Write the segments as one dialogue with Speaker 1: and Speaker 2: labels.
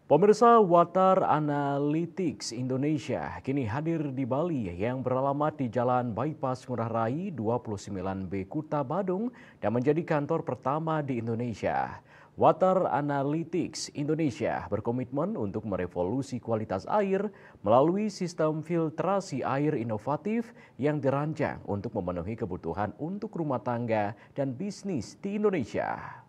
Speaker 1: Pemirsa, Water Analytics Indonesia kini hadir di Bali yang beralamat di Jalan Bypass Ngurah Rai 29B Kuta Badung dan menjadi kantor pertama di Indonesia. Water Analytics Indonesia berkomitmen untuk merevolusi kualitas air melalui sistem filtrasi air inovatif yang dirancang untuk memenuhi kebutuhan untuk rumah tangga dan bisnis di Indonesia.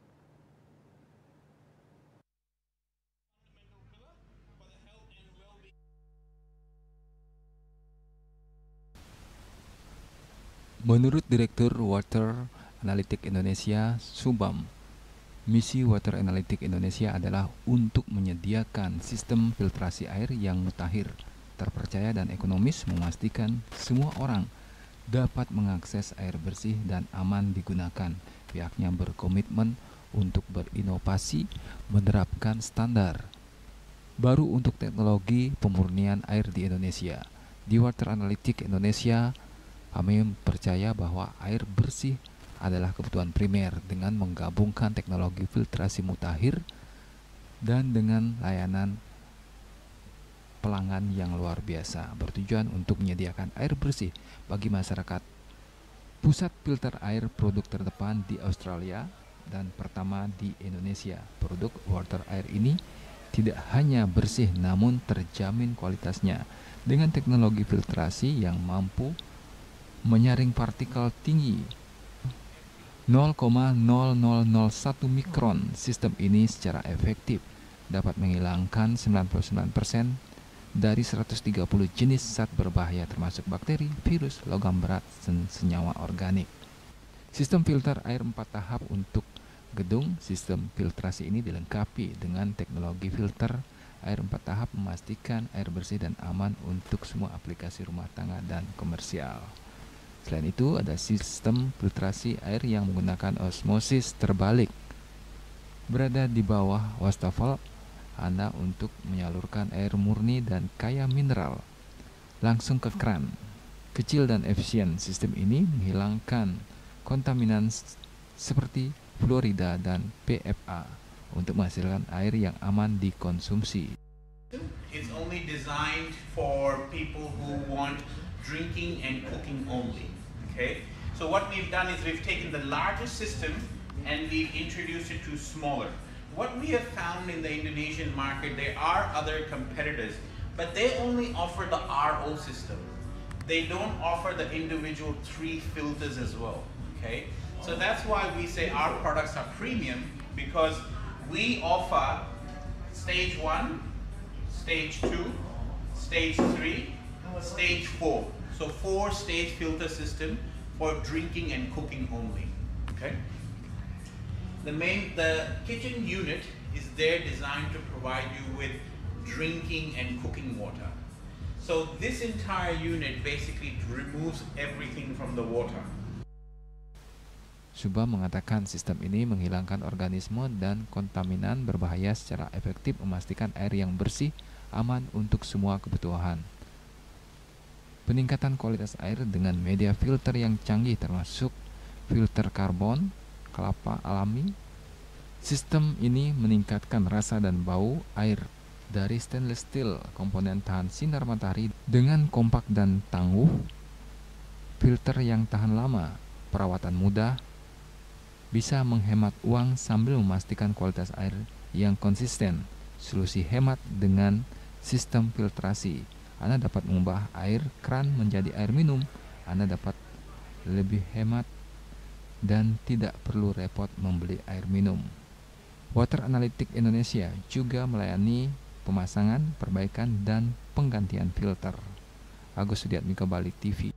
Speaker 2: Menurut Direktur Water Analytics Indonesia, Subam, misi Water Analytics Indonesia adalah untuk menyediakan sistem filtrasi air yang mutakhir, terpercaya dan ekonomis, memastikan semua orang dapat mengakses air bersih dan aman digunakan. Pihaknya berkomitmen untuk berinovasi, menerapkan standar baru untuk teknologi pemurnian air di Indonesia. Di Water Analytics Indonesia, kami percaya bahwa air bersih adalah kebutuhan primer dengan menggabungkan teknologi filtrasi mutakhir dan dengan layanan pelanggan yang luar biasa, bertujuan untuk menyediakan air bersih bagi masyarakat. Pusat filter air produk terdepan di Australia dan pertama di Indonesia. Produk water air ini tidak hanya bersih namun terjamin kualitasnya dengan teknologi filtrasi yang mampu menyaring partikel tinggi 0,0001 mikron. Sistem ini secara efektif dapat menghilangkan 99% dari 130 jenis zat berbahaya termasuk bakteri, virus, logam berat, dan senyawa organik. Sistem filter air 4 tahap untuk gedung. Sistem filtrasi ini dilengkapi dengan teknologi filter air 4 tahap memastikan air bersih dan aman untuk semua aplikasi rumah tangga dan komersial. Selain itu, ada sistem filtrasi air yang menggunakan osmosis terbalik. Berada di bawah wastafel Anda untuk menyalurkan air murni dan kaya mineral langsung ke kran. Kecil dan efisien, sistem ini menghilangkan kontaminan seperti fluorida dan PFA untuk menghasilkan air yang aman dikonsumsi.
Speaker 3: It's only designed for people who want drinking and cooking only. Okay, so what we've done is we've taken the largest system and we've introduced it to smaller. What we have found in the Indonesian market, there are other competitors, but they only offer the RO system. They don't offer the individual 3 filters as well. Okay, so that's why we say our products are premium, because we offer stage 1, stage 2, stage 3, stage 4. So 4-stage filter system for drinking and cooking only. Okay. The kitchen unit is there designed to provide you with drinking and cooking water. So this entire unit basically removes everything from the water.
Speaker 2: Subam mengatakan sistem ini menghilangkan organisme dan kontaminan berbahaya secara efektif, memastikan air yang bersih, aman untuk semua kebutuhan. Peningkatan kualitas air dengan media filter yang canggih termasuk filter karbon, kelapa alami. Sistem ini meningkatkan rasa dan bau air dari stainless steel, komponen tahan sinar matahari dengan kompak dan tangguh, filter yang tahan lama, perawatan mudah, bisa menghemat uang sambil memastikan kualitas air yang konsisten. Solusi hemat dengan sistem filtrasi. Anda dapat mengubah air kran menjadi air minum. Anda dapat lebih hemat dan tidak perlu repot membeli air minum. Water Analytics Indonesia juga melayani pemasangan, perbaikan, dan penggantian filter. Agus Sudiatmiko, Bali TV.